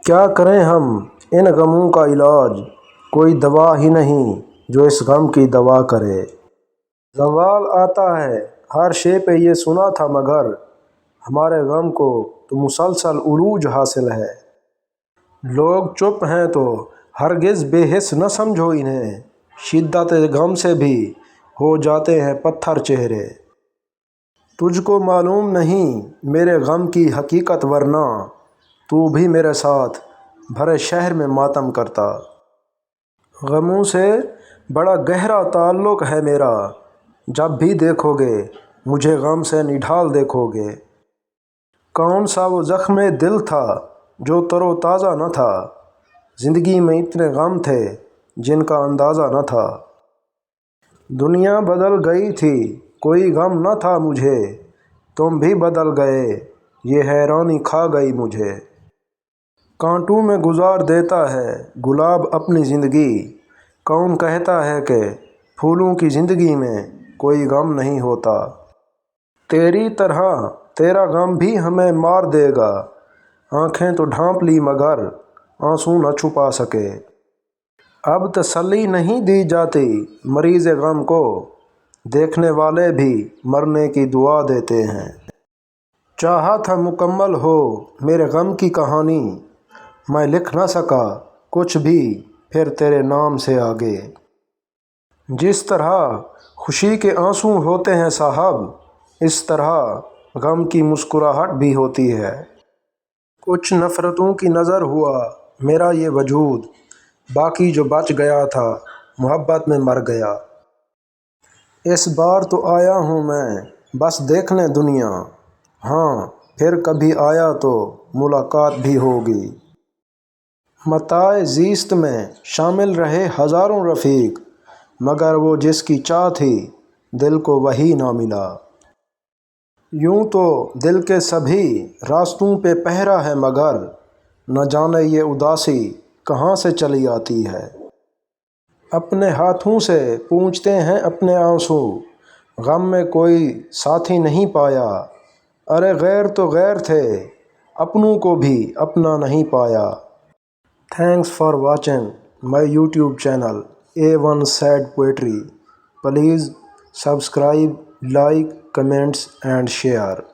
کیا کریں ہم ان غموں کا علاج، کوئی دوا ہی نہیں جو اس غم کی دوا کرے۔ زوال آتا ہے ہر شے پہ یہ سنا تھا، مگر ہمارے غم کو تو مسلسل عروج حاصل ہے۔ لوگ چپ ہیں تو ہرگز بے حس نہ سمجھو انہیں، شدت غم سے بھی ہو جاتے ہیں پتھر چہرے۔ تجھ کو معلوم نہیں میرے غم کی حقیقت، ورنہ تو بھی میرے ساتھ بھرے شہر میں ماتم کرتا۔ غموں سے بڑا گہرا تعلق ہے میرا، جب بھی دیکھو گے مجھے غم سے نڈھال دیکھو گے۔ کون سا وہ زخم دل تھا جو تر و تازہ نہ تھا، زندگی میں اتنے غم تھے جن کا اندازہ نہ تھا۔ دنیا بدل گئی تھی کوئی غم نہ تھا مجھے، تم بھی بدل گئے یہ حیرانی کھا گئی مجھے۔ کانٹوں میں گزار دیتا ہے گلاب اپنی زندگی، کون کہتا ہے کہ پھولوں کی زندگی میں کوئی غم نہیں ہوتا۔ تیری طرح تیرا غم بھی ہمیں مار دے گا، آنکھیں تو ڈھانپ لی مگر آنسو نہ چھپا سکے۔ اب تسلی نہیں دی جاتی مریض غم کو، دیکھنے والے بھی مرنے کی دعا دیتے ہیں۔ چاہا تھا مکمل ہو میرے غم کی کہانی، میں لکھ نہ سکا کچھ بھی پھر تیرے نام سے آگے۔ جس طرح خوشی کے آنسو ہوتے ہیں صاحب، اس طرح غم کی مسکراہٹ بھی ہوتی ہے۔ کچھ نفرتوں کی نظر ہوا میرا یہ وجود، باقی جو بچ گیا تھا محبت میں مر گیا۔ اس بار تو آیا ہوں میں بس دیکھنے دنیا، ہاں پھر کبھی آیا تو ملاقات بھی ہوگی۔ متاع زیست میں شامل رہے ہزاروں رفیق، مگر وہ جس کی چاہ تھی دل کو وہی نہ ملا۔ یوں تو دل کے سبھی راستوں پہ پہرا ہے، مگر نہ جانے یہ اداسی کہاں سے چلی آتی ہے۔ اپنے ہاتھوں سے پونچھتے ہیں اپنے آنسو، غم میں کوئی ساتھی نہیں پایا۔ ارے غیر تو غیر تھے، اپنوں کو بھی اپنا نہیں پایا۔ Thanks for watching my YouTube channel A1 Sad Poetry. Please subscribe, like, comments and share.